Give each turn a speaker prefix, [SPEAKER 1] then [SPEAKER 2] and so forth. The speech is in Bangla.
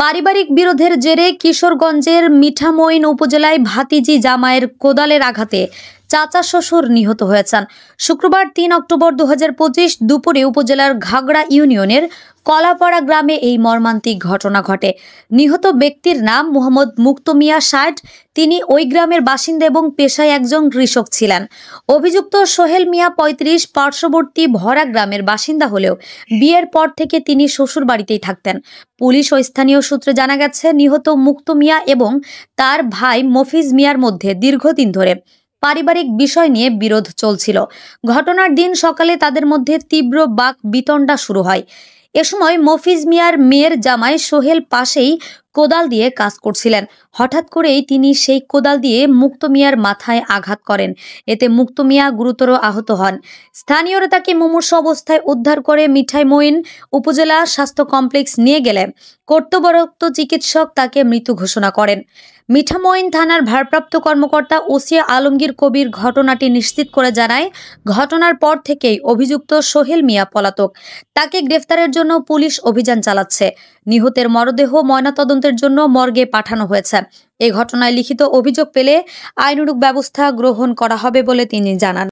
[SPEAKER 1] পারিবারিক বিরোধের জেরে কিশোরগঞ্জের মিঠামইন উপজেলায় ভাতিজি জামাইয়ের কোদালের আঘাতে চাচা শ্বশুর নিহত হয়েছেন। শুক্রবার ৩ অক্টোবর ২০২৫ দুপুরে উপজেলার ঘাগড়া ইউনিয়নের কলাপাড়া গ্রামে এই মর্মান্তিক ঘটনা ঘটে। নিহত ব্যক্তির নাম মোহাম্মদ মুক্ত মিয়া ৬০। তিনি ওই গ্রামের বাসিন্দা এবং পেশায় একজন কৃষক ছিলেন। অভিযুক্ত সোহেল মিয়া ৩৫ পার্শ্ববর্তী ভরা গ্রামের বাসিন্দা হলেও বিয়ের পর থেকে তিনি শ্বশুর বাড়িতেই থাকতেন। পুলিশ ও স্থানীয় সূত্রে জানা গেছে, নিহত মুক্ত মিয়া এবং তার ভাই মফিজ মিয়ার মধ্যে দীর্ঘদিন ধরে পারিবারিক বিষয় নিয়ে বিরোধ চলছিল। ঘটনার দিন সকালে তাদের মধ্যে তীব্র বাক বিতণ্ডা শুরু হয়। এ সময় মফিজ মিয়ার মেয়ের জামাই সোহেল পাশেই কোদাল দিয়ে কাজ করছিলেন। হঠাৎ করেই তিনি সেই কোদাল দিয়ে মুক্ত মিয়ার মাথায় আঘাত করেন। এতে মুক্ত মিয়া গুরুতর আহত হন। স্থানীয়রা তাকে মুমূর্ষু অবস্থায় উদ্ধার করে মিঠামইন উপজেলা স্বাস্থ্য কমপ্লেক্স নিয়ে গেলে কর্তব্যরত চিকিৎসক তাকে মৃত ঘোষণা করেন। মিঠামইন থানার ভারপ্রাপ্ত কর্মকর্তা ওসি আলমগীর কবির ঘটনাটি নিশ্চিত করে জানায়, ঘটনার পর থেকেই অভিযুক্ত সোহেল মিয়া পলাতক। তাকে গ্রেফতারের জন্য পুলিশ অভিযান চালাচ্ছে। নিহতের মরদেহ ময়নাতদন্তের জন্য মর্গে পাঠানো হয়েছে। এই ঘটনায় লিখিত অভিযোগ পেলে আইনানুগ ব্যবস্থা গ্রহণ করা হবে বলে তিনি জানান।